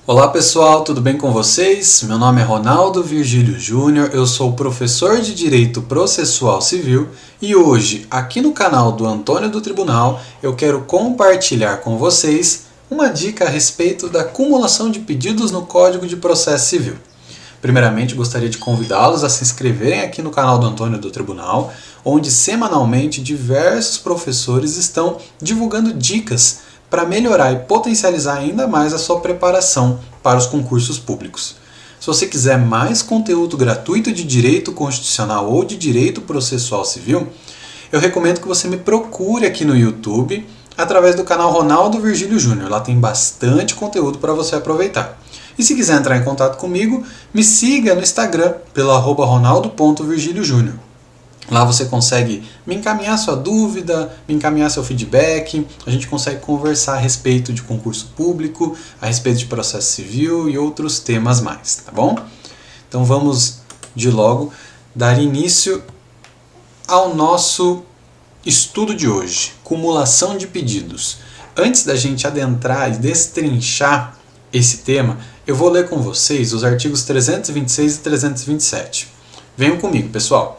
Olá pessoal, tudo bem com vocês? Meu nome é Ronaldo Virgílio Júnior, eu sou professor de Direito Processual Civil e hoje, aqui no canal do Antônio do Tribunal, eu quero compartilhar com vocês uma dica a respeito da cumulação de pedidos no Código de Processo Civil. Primeiramente, gostaria de convidá-los a se inscreverem aqui no canal do Antônio do Tribunal, onde semanalmente diversos professores estão divulgando dicas para melhorar e potencializar ainda mais a sua preparação para os concursos públicos. Se você quiser mais conteúdo gratuito de direito constitucional ou de direito processual civil, eu recomendo que você me procure aqui no YouTube através do canal Ronaldo Virgílio Júnior. Lá tem bastante conteúdo para você aproveitar. E se quiser entrar em contato comigo, me siga no Instagram pelo @ronaldo.virgiliojunior. Lá você consegue me encaminhar sua dúvida, me encaminhar seu feedback, a gente consegue conversar a respeito de concurso público, a respeito de processo civil e outros temas mais, tá bom? Então vamos de logo dar início ao nosso estudo de hoje, cumulação de pedidos. Antes da gente adentrar e destrinchar esse tema, eu vou ler com vocês os artigos 326 e 327. Venham comigo, pessoal.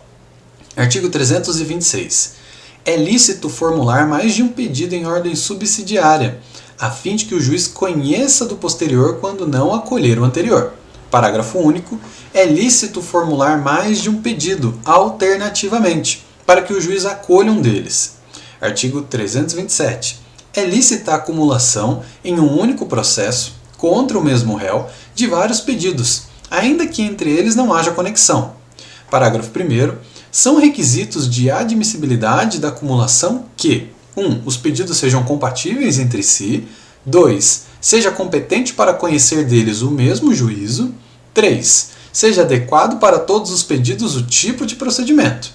Artigo 326. É lícito formular mais de um pedido em ordem subsidiária, a fim de que o juiz conheça do posterior quando não acolher o anterior. Parágrafo único. É lícito formular mais de um pedido, alternativamente, para que o juiz acolha um deles. Artigo 327. É lícita a acumulação, em um único processo, contra o mesmo réu, de vários pedidos, ainda que entre eles não haja conexão. Parágrafo 1º. São requisitos de admissibilidade da acumulação que 1. Os pedidos sejam compatíveis entre si. 2. Seja competente para conhecer deles o mesmo juízo. 3. Seja adequado para todos os pedidos o tipo de procedimento.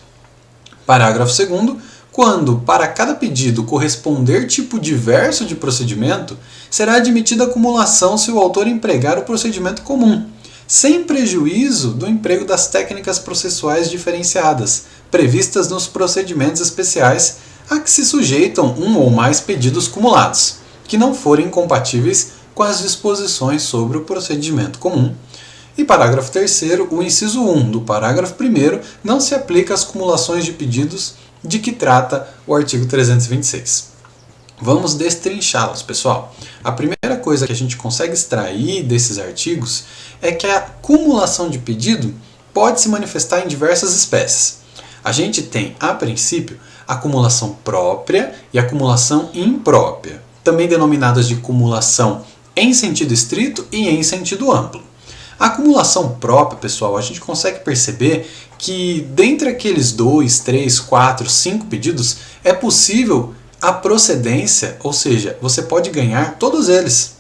Parágrafo 2º. Quando, para cada pedido, corresponder tipo diverso de procedimento, será admitida a acumulação se o autor empregar o procedimento comum, sem prejuízo do emprego das técnicas processuais diferenciadas, previstas nos procedimentos especiais a que se sujeitam um ou mais pedidos cumulados, que não forem incompatíveis com as disposições sobre o procedimento comum. E parágrafo 3º, o inciso 1 do parágrafo 1º não se aplica às cumulações de pedidos de que trata o artigo 326. Vamos destrinchá-los, pessoal. A primeira coisa que a gente consegue extrair desses artigos é que a acumulação de pedido pode se manifestar em diversas espécies. A gente tem, a princípio, acumulação própria e acumulação imprópria, também denominadas de acumulação em sentido estrito e em sentido amplo. A acumulação própria, pessoal, a gente consegue perceber que dentre aqueles 2, 3, 4, 5 pedidos é possível a procedência, ou seja, você pode ganhar todos eles.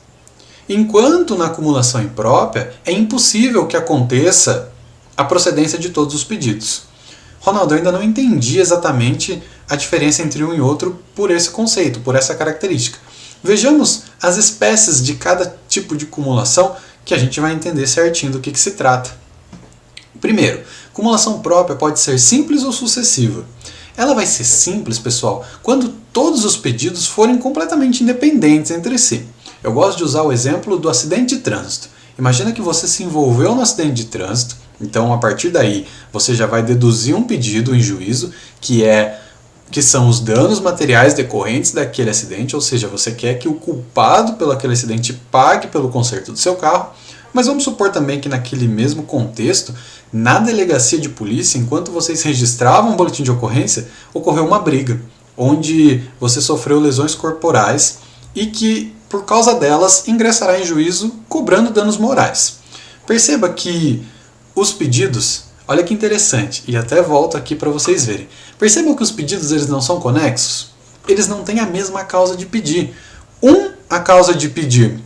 Enquanto na acumulação imprópria é impossível que aconteça a procedência de todos os pedidos. Ronaldo, eu ainda não entendi exatamente a diferença entre um e outro por esse conceito, por essa característica. Vejamos as espécies de cada tipo de acumulação que a gente vai entender certinho do que se trata. Primeiro, acumulação própria pode ser simples ou sucessiva. Ela vai ser simples, pessoal, quando todos os pedidos forem completamente independentes entre si. Eu gosto de usar o exemplo do acidente de trânsito. Imagina que você se envolveu no acidente de trânsito, então a partir daí você já vai deduzir um pedido em juízo que são os danos materiais decorrentes daquele acidente, ou seja, você quer que o culpado pelo aquele acidente pague pelo conserto do seu carro, mas vamos supor também que naquele mesmo contexto, na delegacia de polícia, enquanto vocês registravam um boletim de ocorrência, ocorreu uma briga, onde você sofreu lesões corporais e que, por causa delas, ingressará em juízo cobrando danos morais. Perceba que os pedidos, olha que interessante, e até volto aqui para vocês verem. Percebam que os pedidos eles não são conexos? Eles não têm a mesma causa de pedir. A causa de pedir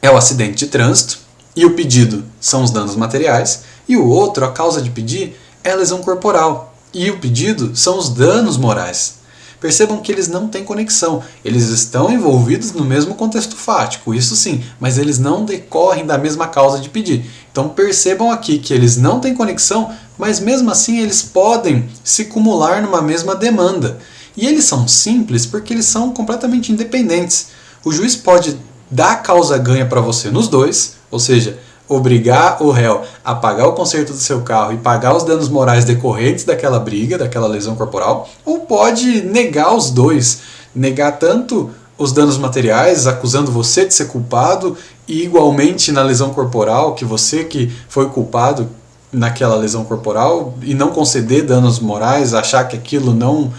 é o acidente de trânsito, e o pedido são os danos materiais, e o outro, a causa de pedir, é a lesão corporal, e o pedido são os danos morais. Percebam que eles não têm conexão, eles estão envolvidos no mesmo contexto fático, isso sim, mas eles não decorrem da mesma causa de pedir. Então percebam aqui que eles não têm conexão, mas mesmo assim eles podem se acumular numa mesma demanda. E eles são simples porque eles são completamente independentes. O juiz pode dá causa ganha para você nos dois, ou seja, obrigar o réu a pagar o conserto do seu carro e pagar os danos morais decorrentes daquela briga, daquela lesão corporal, ou pode negar os dois, negar tanto os danos materiais, acusando você de ser culpado, e igualmente na lesão corporal, que você que foi culpado naquela lesão corporal, e não conceder danos morais, achar que aquilo não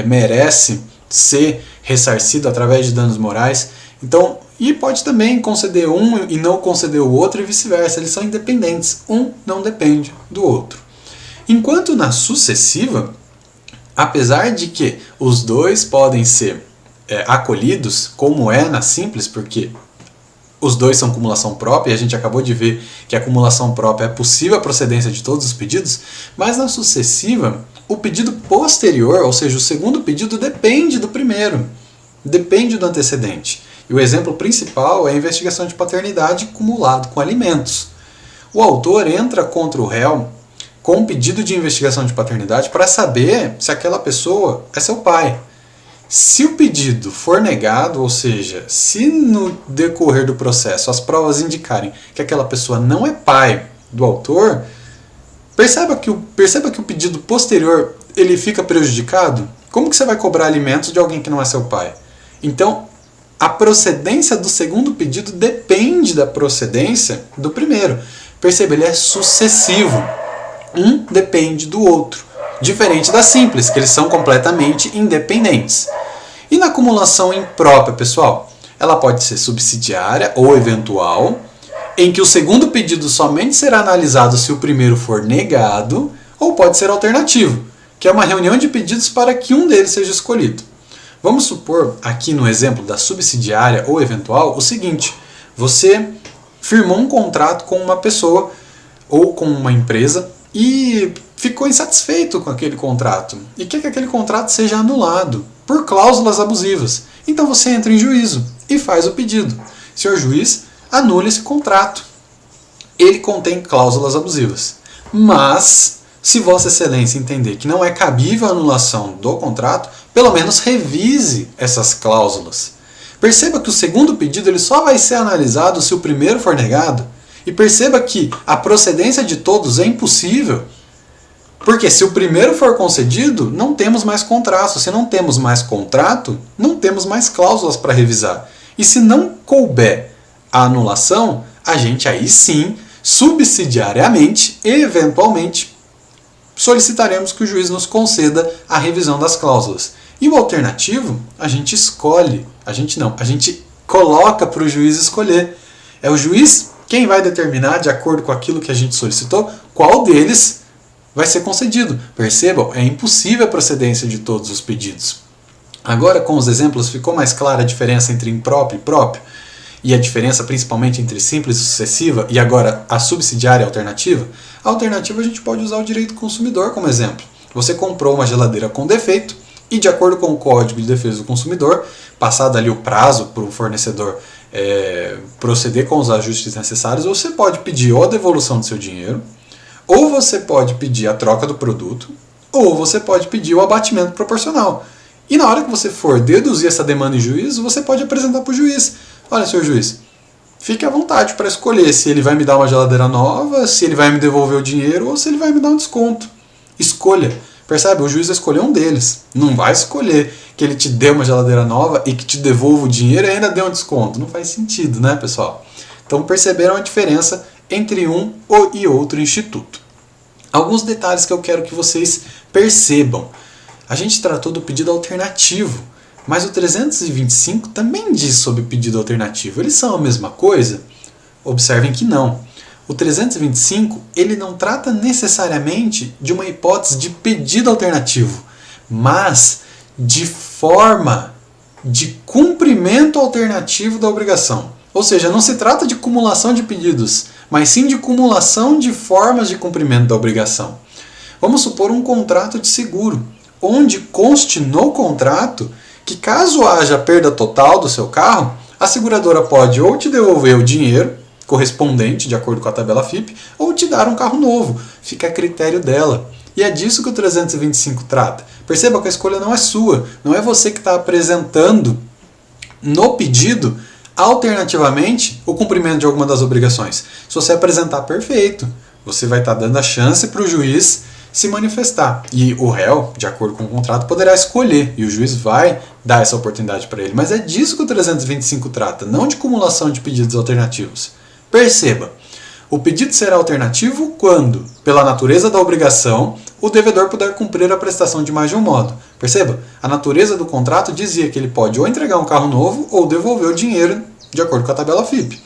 merece ser ressarcido através de danos morais. Então, e pode também conceder um e não conceder o outro e vice-versa. Eles são independentes. Um não depende do outro. Enquanto na sucessiva, apesar de que os dois podem ser acolhidos, como é na simples, porque os dois são acumulação própria, e a gente acabou de ver que a acumulação própria é possível a procedência de todos os pedidos, mas na sucessiva, o pedido posterior, ou seja, o segundo pedido, depende do primeiro, depende do antecedente. E o exemplo principal é a investigação de paternidade acumulado com alimentos. O autor entra contra o réu com um pedido de investigação de paternidade para saber se aquela pessoa é seu pai. Se o pedido for negado, ou seja, se no decorrer do processo as provas indicarem que aquela pessoa não é pai do autor, perceba que o pedido posterior ele fica prejudicado. Como que você vai cobrar alimentos de alguém que não é seu pai? Então, a procedência do segundo pedido depende da procedência do primeiro. Perceba, ele é sucessivo. Um depende do outro. Diferente da simples, que eles são completamente independentes. E na acumulação imprópria, pessoal? Ela pode ser subsidiária ou eventual, em que o segundo pedido somente será analisado se o primeiro for negado, ou pode ser alternativo, que é uma reunião de pedidos para que um deles seja escolhido. Vamos supor, aqui no exemplo da subsidiária ou eventual, o seguinte: você firmou um contrato com uma pessoa ou com uma empresa e ficou insatisfeito com aquele contrato e quer que aquele contrato seja anulado por cláusulas abusivas. Então você entra em juízo e faz o pedido. Senhor juiz, anule esse contrato. Ele contém cláusulas abusivas. Mas, se Vossa Excelência entender que não é cabível a anulação do contrato, pelo menos revise essas cláusulas. Perceba que o segundo pedido ele só vai ser analisado se o primeiro for negado. E perceba que a procedência de todos é impossível. Porque se o primeiro for concedido, não temos mais contrato. Se não temos mais contrato, não temos mais cláusulas para revisar. E se não couber a anulação, a gente aí sim, subsidiariamente, eventualmente, solicitaremos que o juiz nos conceda a revisão das cláusulas. E o alternativo, a gente escolhe. A gente coloca para o juiz escolher. É o juiz quem vai determinar, de acordo com aquilo que a gente solicitou, qual deles vai ser concedido. Percebam, é impossível a procedência de todos os pedidos. Agora, com os exemplos, ficou mais clara a diferença entre impróprio e próprio? E a diferença principalmente entre simples e sucessiva, e agora a subsidiária e alternativa? A alternativa a gente pode usar o direito do consumidor como exemplo. Você comprou uma geladeira com defeito, e de acordo com o Código de Defesa do Consumidor, passado ali o prazo para o fornecedor proceder com os ajustes necessários, você pode pedir ou a devolução do seu dinheiro, ou você pode pedir a troca do produto, ou você pode pedir o abatimento proporcional. E na hora que você for deduzir essa demanda em juízo, você pode apresentar para o juiz. Olha, senhor juiz, fique à vontade para escolher se ele vai me dar uma geladeira nova, se ele vai me devolver o dinheiro ou se ele vai me dar um desconto. Escolha. Percebe? O juiz vai escolher um deles. Não vai escolher que ele te dê uma geladeira nova e que te devolva o dinheiro e ainda dê um desconto. Não faz sentido, né, pessoal? Então perceberam a diferença entre um e outro instituto. Alguns detalhes que eu quero que vocês percebam. A gente tratou do pedido alternativo, mas o 325 também diz sobre pedido alternativo. Eles são a mesma coisa? Observem que não. O 325 ele não trata necessariamente de uma hipótese de pedido alternativo, mas de forma de cumprimento alternativo da obrigação. Ou seja, não se trata de cumulação de pedidos, mas sim de cumulação de formas de cumprimento da obrigação. Vamos supor um contrato de seguro, onde conste no contrato que caso haja perda total do seu carro, a seguradora pode ou te devolver o dinheiro correspondente, de acordo com a tabela FIP, ou te dar um carro novo. Fica a critério dela. E é disso que o 325 trata. Perceba que a escolha não é sua. Não é você que está apresentando no pedido alternativamente o cumprimento de alguma das obrigações. Se você apresentar perfeito, você vai estar dando a chance para o juiz se manifestar. E o réu, de acordo com o contrato, poderá escolher, e o juiz vai dar essa oportunidade para ele. Mas é disso que o 325 trata, não de cumulação de pedidos alternativos. Perceba, o pedido será alternativo quando, pela natureza da obrigação, o devedor puder cumprir a prestação de mais de um modo. Perceba, a natureza do contrato dizia que ele pode ou entregar um carro novo ou devolver o dinheiro de acordo com a tabela FIP.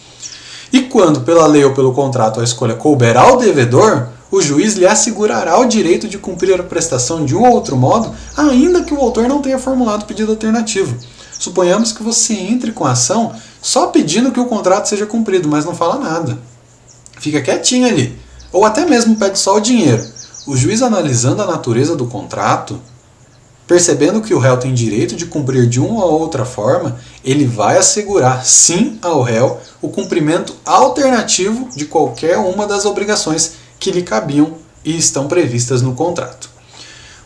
E quando, pela lei ou pelo contrato, a escolha couber ao devedor, o juiz lhe assegurará o direito de cumprir a prestação de um ou outro modo, ainda que o autor não tenha formulado pedido alternativo. Suponhamos que você entre com a ação só pedindo que o contrato seja cumprido, mas não fala nada. Fica quietinho ali. Ou até mesmo pede só o dinheiro. O juiz, analisando a natureza do contrato, percebendo que o réu tem direito de cumprir de uma ou outra forma, ele vai assegurar sim ao réu o cumprimento alternativo de qualquer uma das obrigações que lhe cabiam e estão previstas no contrato.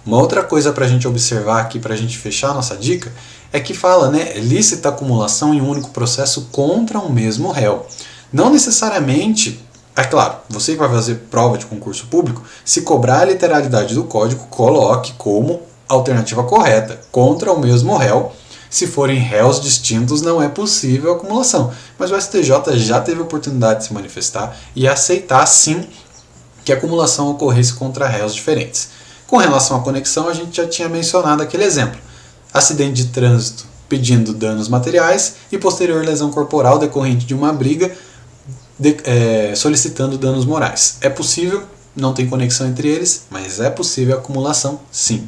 Uma outra coisa para a gente observar aqui, para a gente fechar a nossa dica, é que fala, lícita acumulação em um único processo contra um mesmo réu. Não necessariamente, é claro, você que vai fazer prova de concurso público, se cobrar a literalidade do código, coloque como alternativa correta, contra o mesmo réu. Se forem réus distintos, não é possível a acumulação. Mas o STJ já teve a oportunidade de se manifestar e aceitar, sim, que a acumulação ocorresse contra réus diferentes. Com relação à conexão, a gente já tinha mencionado aquele exemplo. Acidente de trânsito pedindo danos materiais e posterior lesão corporal decorrente de uma briga solicitando danos morais. É possível, não tem conexão entre eles, mas é possível a acumulação, sim.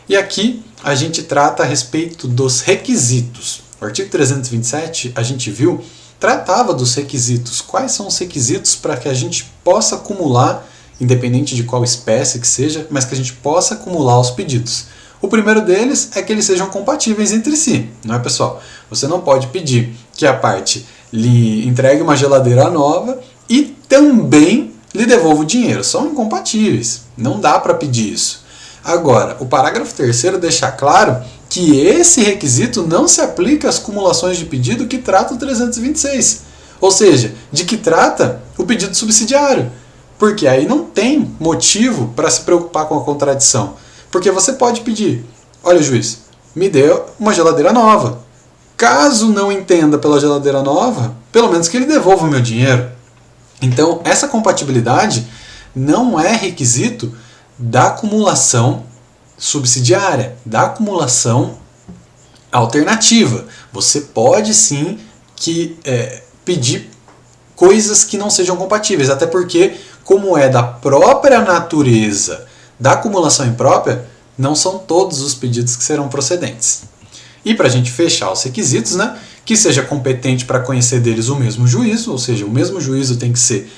E aqui a gente trata a respeito dos requisitos. O artigo 327, a gente viu, tratava dos requisitos. Quais são os requisitos para que a gente possa acumular, independente de qual espécie que seja, mas que a gente possa acumular os pedidos. O primeiro deles é que eles sejam compatíveis entre si, não é, pessoal? Você não pode pedir que a parte lhe entregue uma geladeira nova e também lhe devolva o dinheiro. São incompatíveis, não dá para pedir isso. Agora, o parágrafo 3º deixa claro que esse requisito não se aplica às cumulações de pedido que trata o 326. Ou seja, de que trata o pedido subsidiário. Porque aí não tem motivo para se preocupar com a contradição. Porque você pode pedir, olha juiz, me dê uma geladeira nova. Caso não entenda pela geladeira nova, pelo menos que ele devolva o meu dinheiro. Então, essa compatibilidade não é requisito da acumulação subsidiária, da acumulação alternativa. Você pode sim pedir coisas que não sejam compatíveis, até porque, como é da própria natureza da acumulação imprópria, não são todos os pedidos que serão procedentes. E para a gente fechar os requisitos, que seja competente para conhecer deles o mesmo juízo, ou seja, o mesmo juízo tem que ser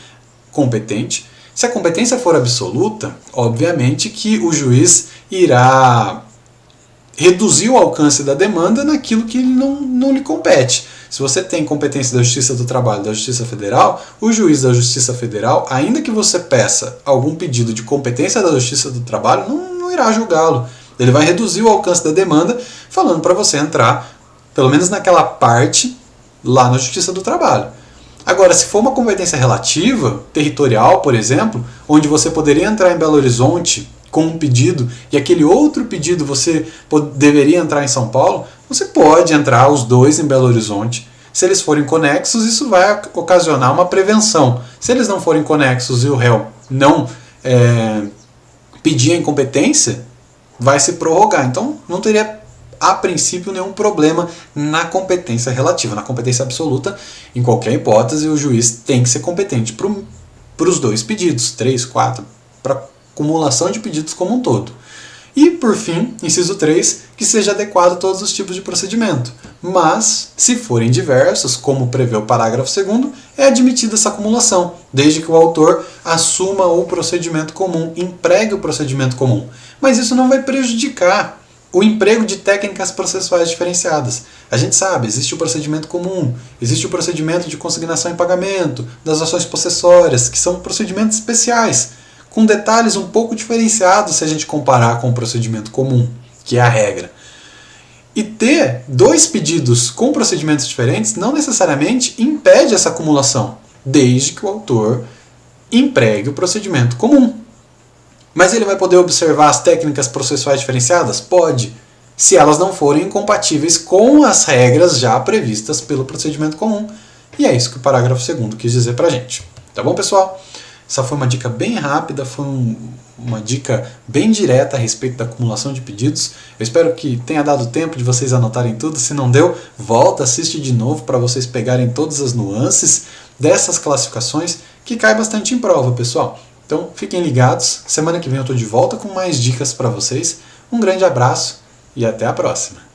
competente. Se a competência for absoluta, obviamente que o juiz irá reduzir o alcance da demanda naquilo que não lhe compete. Se você tem competência da Justiça do Trabalho, da Justiça Federal, o juiz da Justiça Federal, ainda que você peça algum pedido de competência da Justiça do Trabalho, não irá julgá-lo. Ele vai reduzir o alcance da demanda, falando para você entrar, pelo menos naquela parte, lá na Justiça do Trabalho. Agora, se for uma competência relativa, territorial, por exemplo, onde você poderia entrar em Belo Horizonte com um pedido e aquele outro pedido você deveria entrar em São Paulo, você pode entrar os dois em Belo Horizonte. Se eles forem conexos, isso vai ocasionar uma prevenção. Se eles não forem conexos e o réu não pedir a incompetência, vai se prorrogar. Então, não teria, a princípio, nenhum problema na competência relativa. Na competência absoluta, em qualquer hipótese, o juiz tem que ser competente para os dois pedidos, 3, 4, para acumulação de pedidos como um todo. E, por fim, inciso 3, que seja adequado a todos os tipos de procedimento. Mas, se forem diversos, como prevê o parágrafo 2º, é admitida essa acumulação, desde que o autor assuma o procedimento comum, empregue o procedimento comum. Mas isso não vai prejudicar o emprego de técnicas processuais diferenciadas. A gente sabe, existe o procedimento comum, existe o procedimento de consignação em pagamento, das ações possessórias, que são procedimentos especiais, com detalhes um pouco diferenciados se a gente comparar com o procedimento comum, que é a regra. E ter dois pedidos com procedimentos diferentes não necessariamente impede essa acumulação, desde que o autor empregue o procedimento comum. Mas ele vai poder observar as técnicas processuais diferenciadas? Pode, se elas não forem incompatíveis com as regras já previstas pelo procedimento comum. E é isso que o parágrafo 2º quis dizer pra gente. Tá bom, pessoal? Essa foi uma dica bem rápida, foi uma dica bem direta a respeito da acumulação de pedidos. Eu espero que tenha dado tempo de vocês anotarem tudo. Se não deu, volta, assiste de novo para vocês pegarem todas as nuances dessas classificações, que cai bastante em prova, pessoal. Então fiquem ligados, semana que vem eu estou de volta com mais dicas para vocês. Um grande abraço e até a próxima!